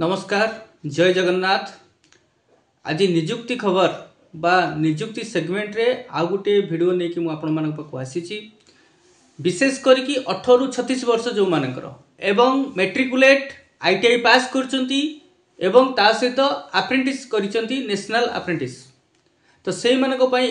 नमस्कार जय जगन्नाथ। आज निजुक्ति खबर बा निजुक्ति सेगमेंट रे आ गोटे वीडियो नहीं कि आसी विशेष करके 18 रु 36 वर्ष जो मानकर एवं मेट्रिकुलेट आईटीआई पास करचंती एवं ता सहित अप्रेंटिस करिसंती नेशनल अप्रेंटिस तो से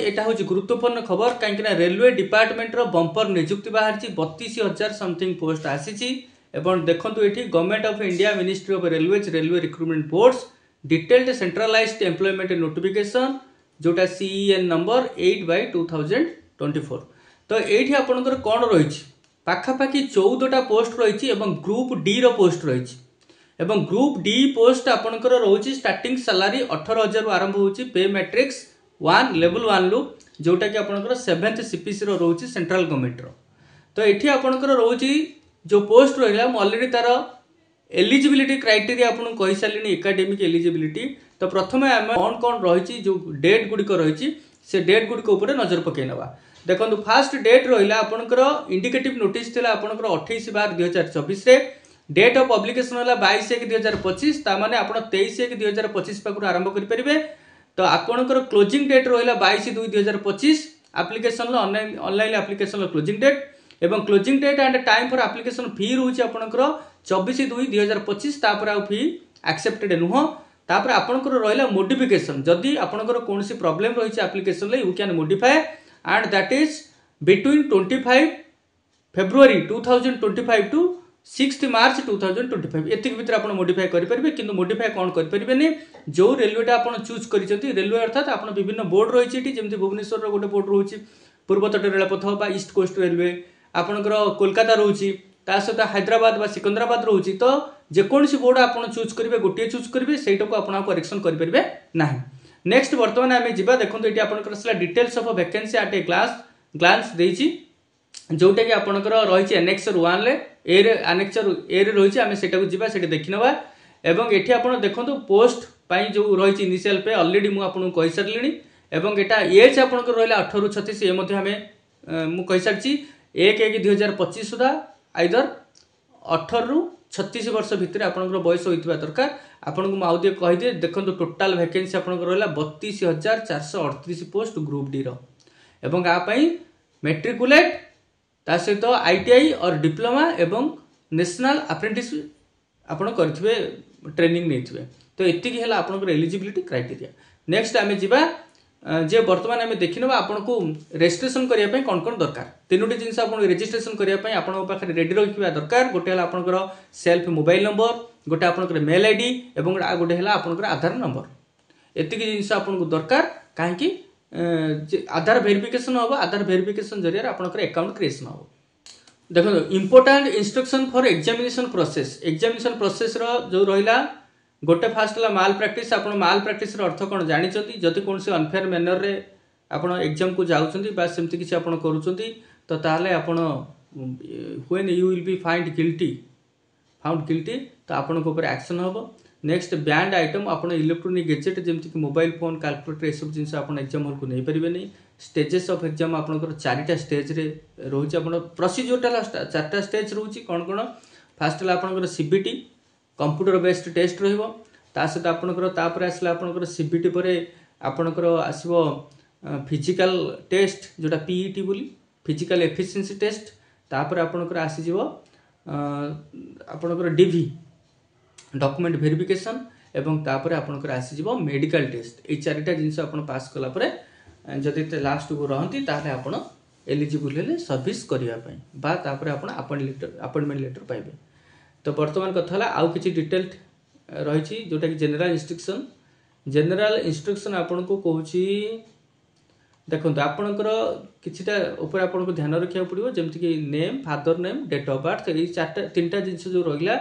एटा हूँ गुरुत्वपूर्ण खबर कहीं रेलवे डिपार्टमेंट रो बंपर निजुक्ति बाहर 32,000 समथिंग पोस्ट आसी एवं देखो ये government of India ministry of railways railway recruitment boards detailed centralised employment notification जोटा CEN नंबर 8/2024 तो ये आपंकर कौन रही पाखापाखि 14टा पोस्ट रही ग्रुप डी रो पोस्ट रही ग्रुप डी पोस्ट आपंकर रोचे स्टार्टिंग सैलरी 18,000 रु आरंभ होची पे मैट्रिक्स 1 लेवल 1 लु जोटा कि आपंकर 7th CPC रो रोचे सेंट्रल गवर्नमेंट रो तो ये आपंकर रोची जो पोस्ट रहा अलरेडी तार एलिजिबिलिटी क्राइटेरिया आपको कही सारे एकाडेमिक एलिजिबिलिटी तो प्रथम आम कौन कौन रही जो डेट गुड़िक रही से डेट गुड़िक नजर पकई ना देखो फास्ट डेट रहा आपंकर इंडिकेटिव नोटिस थी आपंकर 28/12/2024 डेट ऑफ पब्लिकेशन है 22/1/2025 ताने आप 23/1/2025 पाखु आरंभ करेंगे तो आपंकर क्लोजिंग डेट रहा 22/2/2025 application online application closing date एवं closing date and time for application fee रोचे आपंकर 24/2/2025 तापर आ फी एक्सेप्टेड नुह तापर आपंकर रहा मोडिफिकेशन जदि आपंकर कौन प्रॉब्लम रही application you can modify and that is between 25 February 2025 to 6 March 2025 एति भीतर आप मोडिफाई करेंगे कि मोडिफाई कौन करेंगे जो रेलवेटा आप चूज कर रेलवे अर्थात आप विभिन्न बोर्ड रही जमी भुवनेश्वर गोटे बोर्ड रोचे पूर्वतट रेलपथ ईस्ट कोस्ट रेलवे आपंकर कोलकाता रोची सहित हैदराबाद बा सिकंदराबाद रोची तो जेकोसी बोर्ड आप चूज करेंगे गोटे चूज करेंगे से आप करेक्शन करेंगे ना नेक्स्ट बर्तमान आम जा देखो ये आपंकर details of vacancy at a glance देची जोटा कि आपंकर रही एनेक्सर 1 एनेक्सर ए रही आम से देखी ना एवं ये आप देखो पोस्ट जो रही इनिशियल पे अलरेडी मुझे कही सारे एवं एटा एज आपंकर रहा 18 रु 36 ये मुझे सारी 1/1/2025 सुधा आइदर 18 रु 36 वर्ष भितर आपंकर बयस होता दरकार आपको मुझे कहीदे देखो टोटाल वैकेंसी आपंकर रहा 32,438 पोस्ट ग्रुप डी एवं आपाई मेट्रिकुलेट ता सहित ITI और डिप्लोमा एवं नेशनल अप्रेंटिस आपड़ करेंगे ट्रेनिंग नहीं तो ये है आपंकर एलिजिबिलिटी क्राइटेरिया नेक्स्ट आम जा जे बर्तमान आम देखी ना आपन को रजिस्ट्रेशन करने कौन कौन दरकार तीनोटी जिन आप रजिस्ट्रेशन करने पाखे रेडी रखा दरकार गोटे है आपंकर सेल्फ मोबाइल नंबर गोटे आपंकर मेल ID और गोटे है आपंकर आधार नंबर एतिक जिन आपको दरकार कहीं आधार वेरिफिकेशन हम आधार वेरिफिकेशन जरिए आपंकर अकाउंट क्रिएशन हम देखो important instruction for examination process जो रहा गोटे फास्ट है माल प्रैक्टिस आप माल प्रैक्टिस अर्थ कौन जानते जदि कौन से अनफेयर मैनर रे आप एग्जाम को जाऊँगी सेमती किसी आप तो ताले आपण when you will be found guilty तो आपण एक्शन हम नेक्स्ट बैंड आइटम आप इलेक्ट्रोनिक गैजेट जमीक मोबाइल फोन कैलकुलेटर ये सब जिन आप एग्जाम हॉल को नहीं पारे नहीं स्टेजेस ऑफ एग्जाम आपंकर 4टा स्टेज रे रोचे आप प्रोसीजर 4टा स्टेज रोचे कौन कौन फास्ट है आपंकर CBT कंप्यूटर बेस्ड टेस्ट रहित आपंकर आसला आपंकर CBT पर आपंकर आसो फिजिकल टेस्ट जोटा PET बोली फिजिकल एफिशिएंसी टेस्ट तापर आपंकर आसीज आपंकर DV डॉक्यूमेंट वेरिफिकेशन एवं तापर आपंकर आसीज मेडिकल टेस्ट ये 4टा जिनस आप पास कलापर जदि लास्ट को रहती ताहले आपण एलिजिबल हेले सर्विस करने अपॉइंटमेंट लेटर पाइबे तो बर्तमान कथा आउ किसी डिटेल रही जोटा कि जनरल इंस्ट्रक्शन आपन को कहूँ देखो आपणकर किछिटा ऊपर आपन को ध्यान रखा पड़ो जमती कि name father name date of birth ये 3टा जिनस जो रहा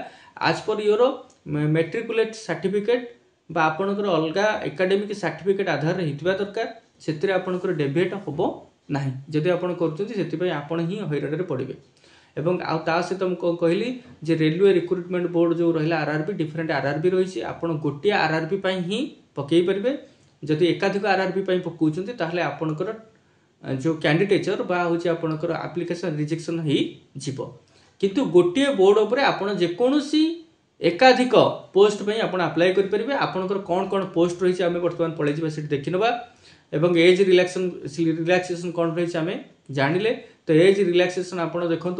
आज पर योर मेट्रिकुलेट सर्टिफिकेट बा आपणकर अलग एकाडेमिक सर्टिफिकेट आधार होता दरकार से आपणकर डेविएट हम ना जदि आप आपण ही हैरान पड़े एवं ता सहित मुझे कहली जे रेलवे रिक्रुटमेंट बोर्ड जो रहा RRB डिफरेंट RRB रही आपड़ गोटे RRB ही पकई पारे जदि एकाधिक RRB पकाउछन्ति ताहले आपणकर जो कैंडिडेचर बा होची आपणकर एप्लिकेशन रिजेक्शन ही जीवो किंतु गोटे बोर्ड उपरे आपण जेकोसी एकाधिक पोस्ट पे आपण अप्लाई करेंगे। आपंकर कौन कौन पोस्ट रही है आम बर्तमान पलैजा से देखी ना एवं एज रिलैक्सेशन कौन रही है आम जानिले। तो एज रिलैक्सेशन आप देखूँ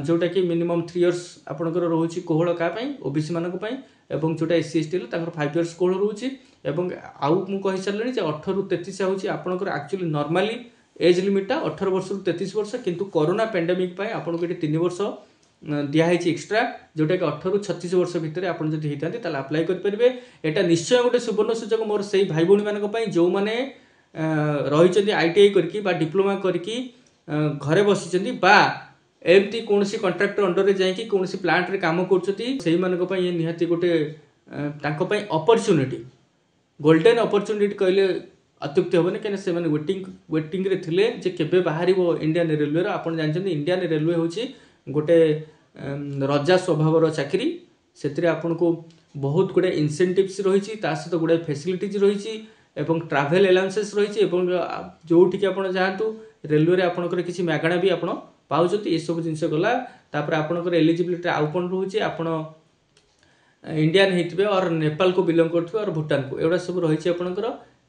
जोटा कि मिनिमम 3 इयर्स आपंकर रोचे कोहल क्या ओबीसी मानी एवं जोटा एससी एसटी 5 इयर्स कोहल रोचे। आउ मुझे सारे 18 ରୁ 33 हूँ आपंकर एक्चुअली नॉर्मली एज लिमिटा 18 वर्ष ରୁ 33 वर्ष किंतु कोरोना पेंडेमिक आपको ये 3 वर्ष दिखाई एक्सट्रा जोटा कि 18 ରୁ 36 वर्ष भितर आप होता अप्लाई करेंगे। यहाँ निश्चय गोटे सुवर्ण सुजोग मोर से भाई भौणी मानी जो मैंने रही ITI करके डिप्लोमा करके घरे बसी एमती कौन कंट्राक्टर अंडर जाकि कौन प्लांट रे काम कर निहाती गोटे अपॉर्चुनिटी गोल्डन अपॉर्चुनिटी कहले अत्युक्ति हेनी कहीं से वेटिंग रे थिले जे केबे बाहर इंडियन रेलवे आप जानते इंडियन रेलवे हूँ गोटे रजा स्वभावर चाकरी से आपन को बहुत गुड़े इनसेंटिव्स रही सहित गुड़े फैसिलिटीज रही ट्रैवल अलाउंसेस रही जोटि आप जातु रेलवे आपंकर किसी मैगणा भी आप पाँच ये सब जिनस गला आपंकर एलिजिबिलिटी आउ कौन रोचे आप इंडियन होते और नेपाल को बिलोंग करते और भूटान को एगुड़ा सब रही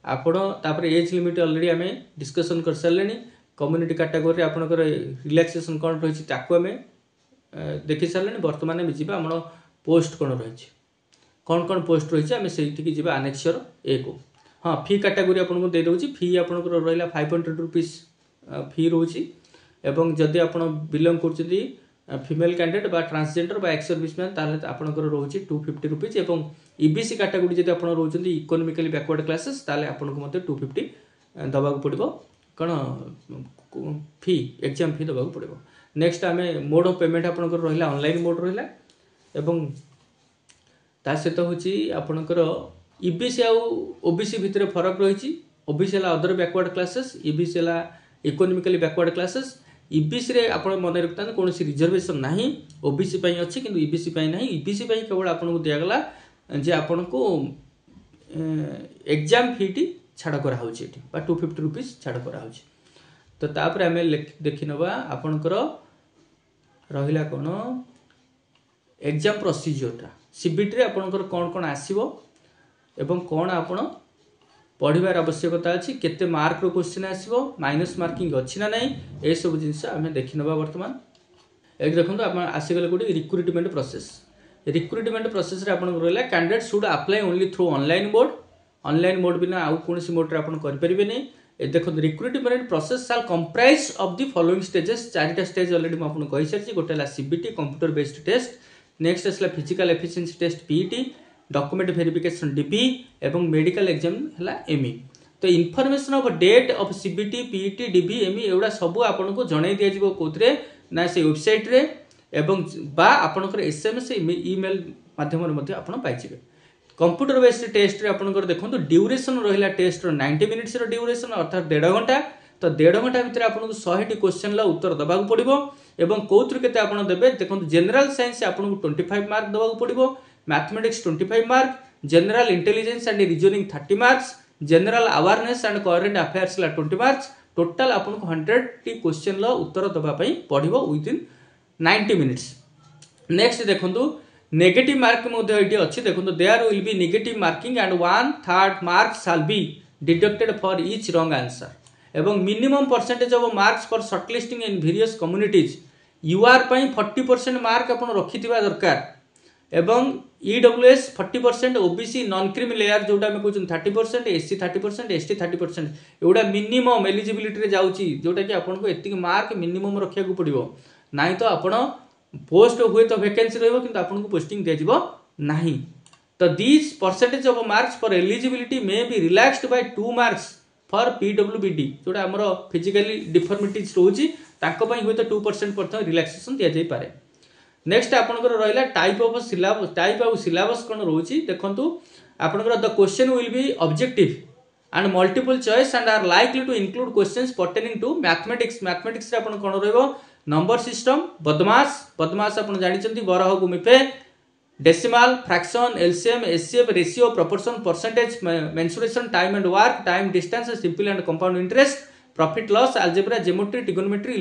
आपड़ एज लिमिट अलरेडी आम डिस्कसन कर सारे। कम्युनिटी कैटेगरी आपंकर रिलैक्सेशन कौन रही आम देखी सारे। बर्तमान आम जा आम पोस्ट कौन रही कौन कौन पोस्ट रही आम से जी आनेक्सर ए को। हाँ फी कैटेगरी आपको दे दूँ फी आपंकर रहा 500 रुपीज फी रोची एवं जदि आप बिलोंग कर फीमेल कैंडिडेट बा ट्रांसजेंडर बा एक्स सर्विसमैन ताले आपंकर रोचे 250 रुपीज एवं ईबीसी कैटेगरी जब आप रोचे इकोनॉमिकली बैकवर्ड क्लासेस ताले आपको 250 दबा पड़ो कौन फी एग्जाम फी दबा पड़ो। नेक्स्ट आम मोड ऑफ पेमेंट आपंकर रहा ऑनलाइन मोड रहा एवं ता सहित हूँ आपंकर ईबीसी आउ ओबीसी भितर फरक रही। ओबीसी है अदर बैकवर्ड क्लासेस ईबीसी है इकोनॉमिकली बैकवर्ड क्लासेस। ईबीसी रे आप मन रखता कौन रिजर्वेशन ना ओबीसी अच्छी कि ईबीसी ना ईबीसी केवल आपको दिगला जे आपन को एग्जाम फीटी छाड़ कराऊँ 250 रुपीज छाड़ कराऊँ। तो तापर आम देखी नवा आपणकर रहा कौन एग्जाम प्रोसीजरटा सीबीटी आपणकर कौन कौन आसो एवं कौन आपण पढ़ार आवश्यकता अच्छी केते मार्क रो क्वेश्चन आसो माइनस मार्किंग अच्छी ना नहीं ये सब जिनस आम देखी नवा। बर्तमान एक देखो आप आसीगले गोटे रिक्रुटमेंट प्रोसेस रहा candidate should apply only through online mode बिना आउ कौन मोड रे आप करें। देखो रिक्रुटमेंट प्रोसेस साल comprise of the following stages 4टा स्टेज अलरेडी मुझे कही सारी। गोटे CBT computer based test next आसला physical efficiency test PET document verification DV एवं मेडिकल एग्जाम है एमई। तो information of date of CBT PET DV ME एगुड़ा सब आपको जन दिज्व कौन ना से वेबसाइट रे एवं बा आपनकर एसएमएस ईमेल माध्यम आप पाइबे। कंप्यूटर बेस्ड टेस्ट रे आपनकर देखो ड्यूरेशन रहा टेस्ट 90 मिनिट्स ड्यूरेशन अर्थात 1.5 घंटा। तो 1.5 घंटा भितर आपको 100टी क्वेश्चन उत्तर देवाक पड़ो एवं कौन के देवे देखो जनरल साइंस आपको 25 मार्क देवाक पड़ो mathematics 25 mark general intelligence and reasoning 30 marks general awareness and current affairs 20 marks total आपको 100टी क्वेश्चन उत्तर देवाई पड़ो विदिन 90 मिनिट्स। नेक्स्ट देखो नेगेटिव मार्क अच्छी देखो there will be negative marking and 1/3 mark shall be deducted for each wrong answer एवं minimum percentage of marks for shortlisting in various communities UR 40% mark आप रखि दरकार एवं EWS 40% OBC non cream layer जोटा आम कहते 30% एससी 30% एसटी 30% एगुड़ा मिनिमम एलिजिबिलिटी जाऊँगी जोटा कि आपको एति मार्क मिनिमम रखा पड़ो ना तो आप पोस्ट हुए तो वैकेंसी रही कि आपको पोस्टिंग दिज्व ना। तो this percentage of marks for eligibility may be relaxed by 2 marks for पीडब्ल्यूबीडी जोटा आमर फिजिकली डिफॉर्मिटीज रोचे हुए तो 2% प्रथम रिलैक्सेशन दि जाए। नेक्स्ट आपंकर रहा type of syllabus type of syllabus कौन रोची देखो आपंकर the question will be objective and multiple choice and are likely to include questions pertaining to mathematics रे आपन कौन रहिबो नंबर सिस्टम बदमाश आप जानते बरह गुमिफे decimal fraction LCM HCF ratio proportion percentage mensuration time and work time distance simple and compound interest profit loss algebra geometry trigonometry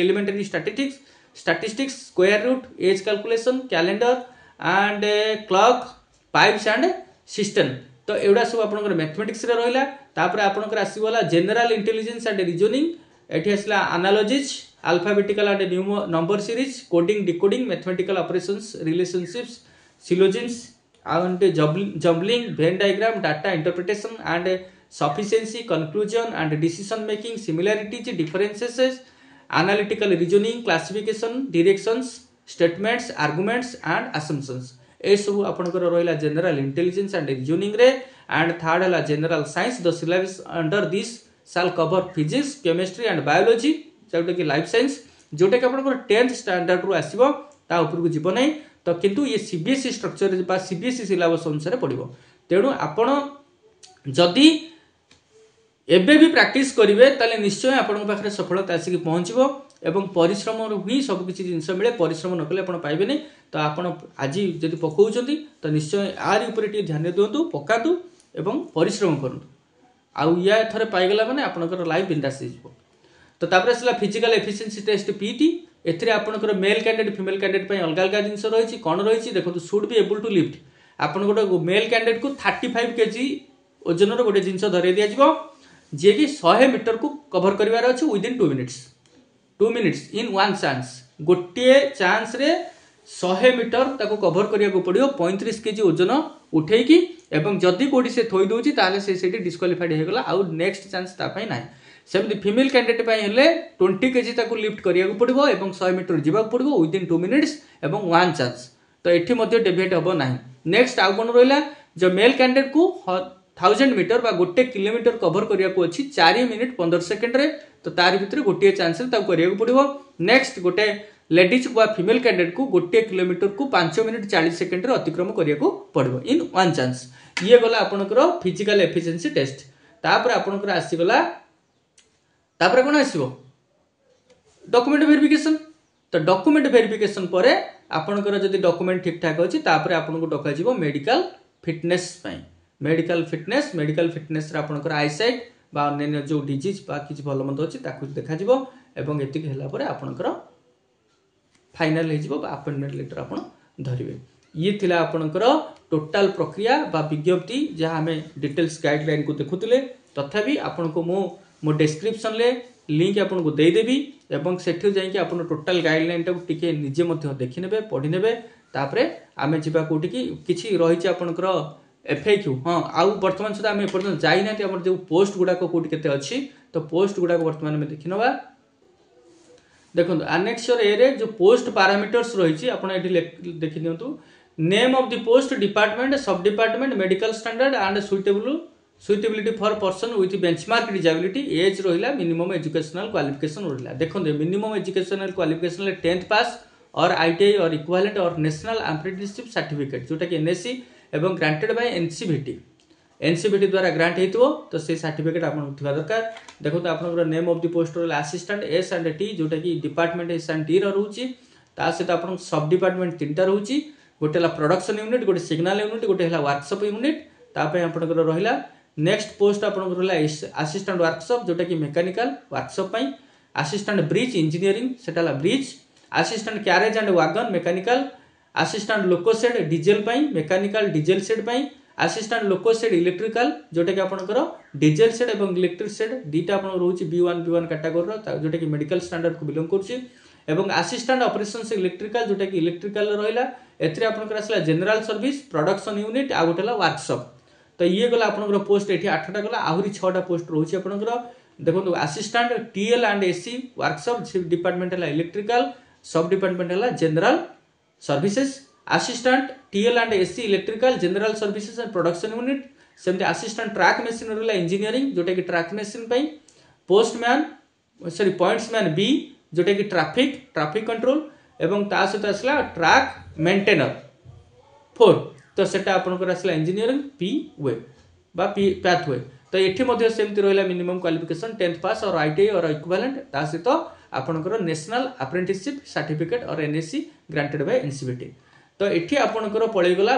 elementary statistics square root age calculation calendar and clock pipes and cistern. तो एवडा सब आपनकर mathematics रे रहिला। तापर आपनकर आसीगला general intelligence and reasoning, एठी आसला analogies, alphabetical and number series, coding decoding, mathematical operations, relationships, syllogisms and jumbling, Venn diagram, data interpretation and sufficiency, conclusion and decision making, similarities, differences, analytical reasoning, classification, directions, statements, arguments and assumptions। ए सब आपनकर रहिला general intelligence and reasoning रे। And third हला general science. The syllabus under this shell cover physics, chemistry and biology, जोटा कि life science, जोटा कि आपनकर 10th स्टैंडर्ड रु आसीबो, ता ऊपर को जीव नै। तो किंतु ये सीबीएसई स्ट्रक्चर बा सीबीएसई सिलेबस अनुसार पड़िबो। तेणु आपण जदि एबे भी प्रैक्टिस करेंगे ताले निश्चय आपण पाखे सफलता आसिक पहुँचो एवं परिश्रम ही सबकि जिनस मिले। परिश्रम न कले आप पाइबे नहीं। तो आपण आज जब पकाउछंती तो निश्चय आरि ऊपर ध्यान दिंतु, पकातु एवं परिश्रम करूँ। आउ या थरे पाइगला माने आपनकर लाइफ बिंदास हो। तो तापर आसला फिजिकल एफिशिएंसी टेस्ट पीटी। एथिरे आपनकर मेल कैंडिडेट फीमेल कैंडिडेट पई अलग अलग जिंस रही कौन रही देखो। Should be able to lift. आपन गोटे मेल कैंडिडेट को 35 kg ओजन गोटे जिनस धरई दि जाइबो, जे कि 100 मीटर को कवर करिवार अछि within 2 minutes. 2 minutes in one chance. गोटे चांस रे 100 मीटर ताको कवर करिया को पड़ियो 35 kg ओजन उठेकी। एवं जदि कोडी से थोई दोची ताले से सेठी डिस्क्वालिफाइड हे गला, आउ नेक्स्ट चांस ता पई नाही। सेमति फीमेल कैंडिडेट पई हेले 20 kg ताको लिफ्ट करिया को पड़ियो एवं 100 मीटर जिबा को पड़ियो विदिन 2 मिनिट्स एवं वन चांस। तो एठी मध्ये डेविएट हबो नाही। नेक्स्ट आउ कोन रोइला, जो मेल कैंडिडेट को 1000 मीटर बा गोटे किलोमीटर कवर करिया को अछि 4 मिनिट 15 सेकंड रे। तो तार भितर गोटे चांस रे ताको करिया को पड़ियो। नेक्स्ट गोटे लेडीज बा फीमेल कैंडिडेट को गोटे किलोमीटर को 5 मिनिट 40 सेकंड रे अतिक्रम करिया को पड़ियो इन वन चांस। ये गला आपनकर फिजिकल एफिशिएंसी टेस्ट। तापर आपनकर आसी गला, तापर कोन आसीबो डॉक्यूमेंट वेरिफिकेशन। तो डॉक्यूमेंट वेरिफिकेशन परे आपनकर जदि डॉक्यूमेंट ठीक ठाक अछि तापर आपनको डका जिवो मेडिकल फिटनेस पई। मेडिकल फिटनेस रे आपनकर आईसाइट बा अन्य जो डिजीज बा किछ भलो मंद अछि ताकु देखा जिवो एवं एतिक हैला परे आपनकर फाइनल हे जिवो बा अपॉइंटमेंट लेटर आपन धरिबे। ये थिला आपनकर टोटल प्रक्रिया बा विज्ञप्ति जहाँ हमें डिटेल्स गाइडलाइन को देखुतले। तथापि आपनको मो डिस्क्रिप्शन ले लिंक आपनको दे देबी एवं सेठु जाई कि आपन टोटल गाइडलाइन टा टिके निजे मध्य देखि नेबे, पढि नेबे। तापरे आमे जिबा कोठी कि किछि रहि छै आपनकर एफएक्यू। हां आउ वर्तमान सुधा आमे पर्यंत जाई नाति हमर जो पोस्ट गुडा को कोठी केते अछि। तो पोस्ट गुडा को वर्तमान में देखि नबा। देखो एनेक्सर ए रे जो पोस्ट पैरामीटर्स रही छी आपण एठी देखि दियंतु। Name of the post, department, sub department, medical standard and suitability for person with benchmark disability, age रहिला, मिनिमम एजुकेशनल क्वालिफिकेशन रहिला। देखो मिनिमम एजुकेशनल क्वालिफिकेशन 10th पास और आईटीआई और इक्विवेलेंट और नेशनल अप्रेंटिसशिप सर्टिफिकेट जोटा कि एनएससी एवं ग्रांटेड बाय एनसीबीटी द्वारा ग्रांट हेतु। तो से सर्टिफिकेट आपन थिबा दरकार। देखो तो आपनकर name of the post role assistant S and T जोटा कि डिपार्टमेंट एस एंड टी रहउची। ता सहित आपन सब डिपार्टमेंट तीनटा रहउची। गोटे ला प्रोडक्शन यूनिट, गोटे सिग्नल यूनिट, गोटे हला वर्कशॉप यूनिट। ता पे आपनकर रहिला नेक्स्ट पोस्ट आपनकर रहिला असिस्टेंट वर्कशॉप जोटा कि मैकेनिकल वर्कशॉप पई। असिस्टेंट ब्रिज इंजीनियरिंग सेटाला bridge. Assistant carriage and wagon mechanical. Assistant loco shed diesel पई मैकेनिकल डीजल शेड पई। असिस्टेंट लोको शेड इलेक्ट्रिकल जोटा कि आपनकर डीजल शेड एवं इलेक्ट्रिक शेड दीटा आपन रहउची B1 कैटेगरी रो जोटा कि मेडिकल स्टैंडर्ड को बिलोंग करछि। एवं असिस्टेंट ऑपरेशंस इलेक्ट्रिकल जोटा कि इलेक्ट्रिकल रहिला। एथरे आपनकर आसला जनरल सर्विस, प्रोडक्शन यूनिट आ गोटेला वर्कशॉप। तो ये गला आपनकर पोस्ट एठी 8टा गला, आहुरी 6टा पोस्ट रहउची आपनकर। देखो assistant TL and AC workshop department हला इलेक्ट्रिकल, सब डिपार्टमेंट हला general services. Assistant TL and AC electrical, general services and production unit. सेमते असिस्टेंट ट्रैक मशीन रहला इंजीनियरिंग जोटा कि ट्रैक मशीन पई। पॉइंट्समैन बी जोटा कि ट्रैफिक कंट्रोल एवं ता सहित आसला ट्रैक मेंटेनर 4। तो सेटा आपनकर आसला इंजीनियरिंग पी वे बा पी पाथवे। तो एठी मध्ये सेमति रहला मिनिमम क्वालिफिकेशन 10th पास और आईटीआई और इक्विवेलेंट। ता सहित आपनकर नेशनल अप्रेंटिसशिप सर्टिफिकेट और एनएससी ग्रांटेड बाय एनसीबीटी। तो एठी आपनकर पळै गला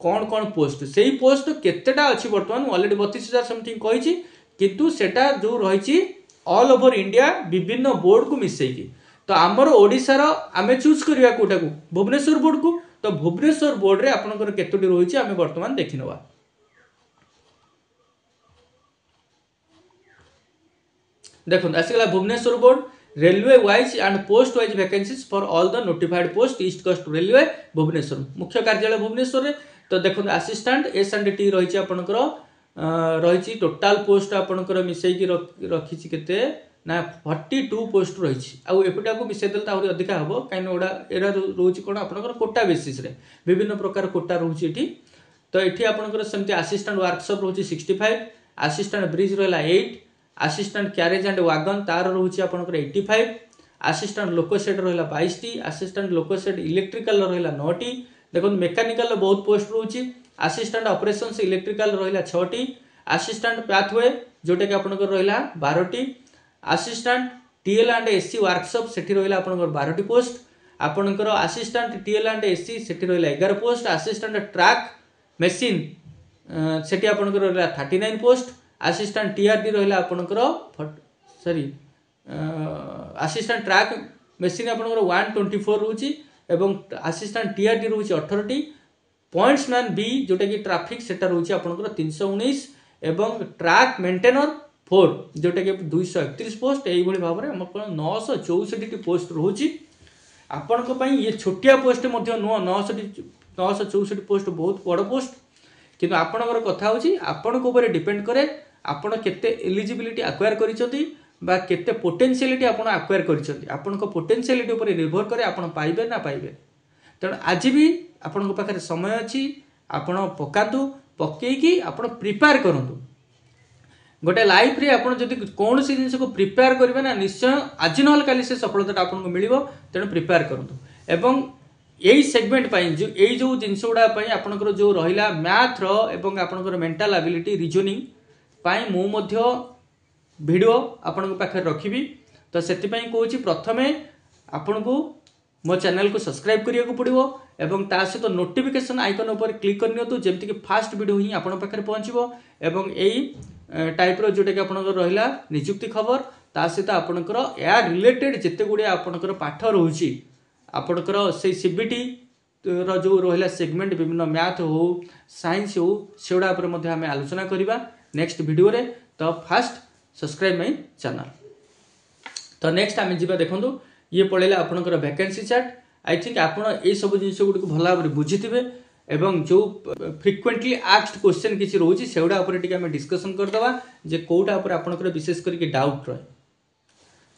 कोन कोन पोस्ट। सेही पोस्ट केतेटा अछि वर्तमान ऑलरेडी 32,000 समथिंग कहिछि। किंतु सेटा जो रहिछि ऑल ओवर इंडिया विभिन्न बोर्ड को मिसैकी। तो आमर ओडिसा रो आमे चूज करिया कोटा को भुवनेश्वर बोर्ड को। तो भुवनेश्वर बोर्ड रे आपनकर केतोटी रही आम बर्तमान देखि नवा। देखो आसीगला Bhubaneswar board railway wise and post wise vacancies for all the notified post east coast railway Bhubaneswar मुख्य कार्यालय भुवनेश्वर रे। तो देखो असिस्टेंट एस&टी रही आपनकर रही टोटाल पोस्ट आपनकर मिसेकी रखी केते ना 42 पोस्ट रही आउटा को मिसई देते आहरी अधिका हम कहीं गोटा एरा रोच कौन आपनकर कोटा बेसिस रे विभिन्न प्रकार कोटा रोची। तो ये आपनकर सेमती असिस्टेंट वर्कशॉप रोची 65, असिस्टेंट ब्रिज रहा 8, असिस्टेंट कैरेज एंड वागन तार रोची आपनकर 85, असिस्टेंट लोकोसेट रहा 22टी, असिस्टेंट लोकोसेट इलेक्ट्रिकल रहा 9टी। देखो मेकानिकल बहुत पोस्ट रोची, असिस्टेंट ऑपरेशंस इलेक्ट्रिकल रहा 6टी, असिस्टेंट पाथवे जोटा कि आपनकर रहा 12टी, assistant TL and SC workshop सेठी रहा आपनकर 12टी पोस्ट, आपनकर असिस्टेंट टीएल एंड एससी सेठी रहा 11 पोस्ट, असिस्टेंट ट्रैक मशीन सेठी आपनकर रहा 39 पोस्ट, असिस्टेंट टीआरडी रहा आपनकर सॉरी असिस्टेंट ट्रैक मशीन आपनकर 124 रोची एवं असिस्टेंट टीआरडी रोची 18टी, पॉइंट्समैन बी जोटा कि ट्रैफिक सेटा रोची आपनकर 319 एवं ट्रैक मेंटेनर 4 जोटा कि 231 पोस्ट यही भाव में आम 964 पोस्ट रोची आपण ये छोटिया पोस्ट नुह 964 पोस्ट बहुत बड़ पोस्ट किंतु आपणकर कथा होची आपणक ऊपर डिपेंड करे आपण केते एलिजिबिलिटी एक्वायर करिसथि बा केते पोटेंशियलिटी आपण एक्वायर करिसथि आपणक पोटेंशियलिटी ऊपर निर्भर करे आपण पाइबे ना पाइबे। तेणु आज भी आपणक पाखरे समय अछि आपण पकातु पकेकी आपण प्रिपेयर करंतु गोटे लाइफ रे आपण जदि कौन सी जिनस को प्रिपेयर करेंगे ना निश्चय आज ना काली से सफलता आपको मिल तेणु प्रिपेयर करूँ एवं यही सेगमेंट जो यही जो जिनस गुड़ा आपंकर जो रहा मैथ एवं आपंकर मेंटल एबिलिटी रिजनिंग पाई मु वीडियो आपण पाखे रखी तो से कहूँ प्रथमे आपण को मो चैनल को सब्सक्राइब करिया को पड़िवो एवं ता सहित नोटिफिकेशन आइकन ऊपर क्लिक करनियतु जेमति कि फास्ट वीडियो ही आपण पाखे पहुँचो एवं यही टाइप रो जोटा कि आपनकर रहिला नियुक्ति खबर ता सहित आपनकर या रिलेटेड जेते गुडे आपनकर पाठ रहउची आपनकर से सीबीटी रो जो रहिला सेगमेंट विभिन्न मैथ हो साइंस हो सेडा पर मध्ये हम आलोचना करिबा नेक्स्ट वीडियो रे। तो फास्ट सब्सक्राइब माय चैनल। तो नेक्स्ट आम जीवा देखंतु ये पळेला आपनकर वैकेंसी चार्ट आई थिंक आपण ए सब जिंस गुडी को भला भाबरे बुझिथिबे एवं जो फ्रिक्वेंटली आस्क्ड क्वेश्चन किसी रोची सेउडा ऊपर टिके हम डिस्कशन कर दवा जे कोटा ऊपर आपनकर विशेष करके डाउट रहे।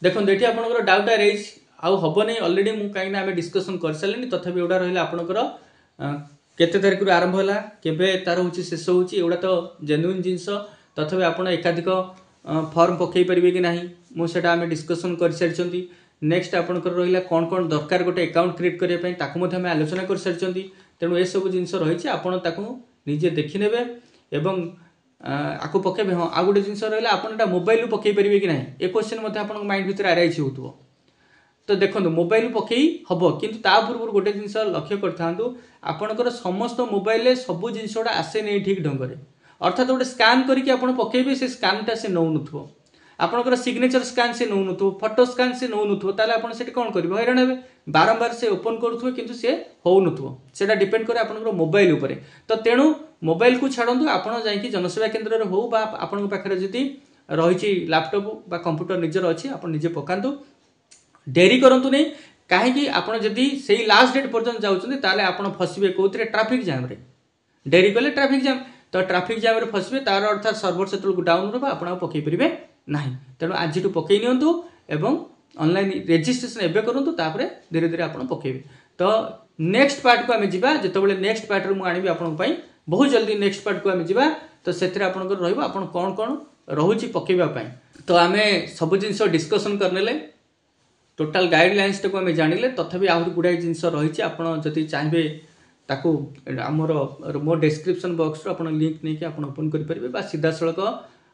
देखो देठी आपनकर डाउट रेज आउ हबो नै ऑलरेडी मु काइना हम डिस्कशन कर सालेनी तथापि एउडा रहला आपनकर केते तारिख रु आरंभ होला केबे तार होची शेष होची एउडा तो जेन्युइन जिंस तथापि आपण एकाधिक फॉर्म पकई परिबे कि नाही मु सेटा हम डिस्कशन कर सारिचंती। नेक्स्ट आपनकर रहिला कोन कोन दरकार गोटे अकाउंट क्रिएट करिया पई ताकु मध्ये हम आलोचना कर सारिचंती। तेणु ये सब जिनस रही आपड़ ताकू निजे देखने एवं आपको पकेबे। हाँ आ गोटे जिन रहा आपटा मोबाइल पकई पारे कि ना ए क्वेश्चन आप माइंड भितर आराइज हो तो देखो मोबाइल पकई हम किंतु ता पूर्व गोटे जिन लक्ष्य करपणकर समस्त मोबाइल सब जिनस गुड़ा आसे नहीं ठीक ढंग से अर्थात गोटे स्कान करके पकेबे से स्कानटा से नौ नुथो आपनकर सिग्नेचर स्कान से नौ नुथो फोटो स्कान से नौ नुथो ताले आपण सेठी कोन करबो हैरान हेबे बारंबार से ओपन करूथो किंतु से हो नुथो सेटा डिपेंड करे आपनकर मोबाइल ऊपर। तो तेणु मोबाइल को छाड़ू आपण जाई जनसेवा केन्द्र रे हो बा आपण पाखरे जदी रहिछि लैपटॉप बा कंप्यूटर निजर अछि आपण निजे पकांतु डेरी करंतु नै काहे कि आपण जदी सेही लास्ट डेट पर्यंत जाउछन्ती ताले आपण फसिबे कोथरे ट्रैफिक जाम रे डेरी कले ट्रैफिक जाम तो ट्रैफिक जाम रे फसिबे तार अर्थात सर्वर सेटल डाउन रहबा आपण पकई परिबे नहीं। तेणु आज पकई नियंतु एवं ऑनलाइन रजिस्ट्रेशन एबे करंतु तापरे धीरे धीरे आपण पकेबे। तो नेक्स्ट पार्ट को आमे जिबा जेतेबेले नेक्स्ट पार्ट रे मु आनिबी आपण पई बहुत जल्दी नेक्स्ट पार्ट को आमे जिबा तो सेथरे आपनकर रहइबो आपण कोन कोन रहुची पकेबा पई। तो आमे सब जिंस डिस्कशन करनेले टोटल गाइडलाइंस को आमे जानिले तथापि आहुरी गुडाई जिंस रहिछि आपण जति चाहिबे ताकू हमर मो डिस्क्रिप्शन बॉक्स रो आपण लिंक नै कि आपण ओपन करि परिबे बा सीधा सळक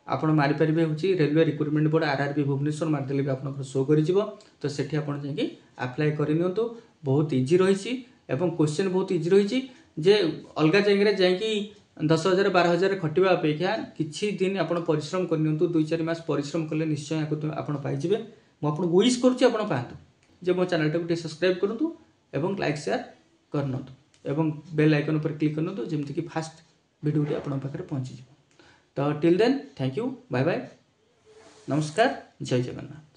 आपण मारि परिबे होची railway recruitment board RRB Bhubaneswar मारदेले भी आपन शो करि जिवो। तो सेठी आपण जाई अप्लाई करि नियंतु बहुत इजी रहिछि एवं क्वेश्चन बहुत इजी रहिछि जे अलगा जगह जाई कि 10,000 12,000 खटिबा अपेक्षा किछि दिन आपण परिश्रम करि नियंतु 2-4 मास परिश्रम कले निश्चय आपण पाइ जिवे। मु आपण विश करूछि आपण पाहतु जे मो चैनल टाको सब्सक्राइब करंतु एवं लाइक शेयर करनतु। एवं बेल आइकन पर क्लिक करनतो जेमति कि फास्ट वीडियोटी आपन पाखरे पहुंची जिवो। तो till then thank you, bye bye, नमस्कार, जय जगन्नाथ।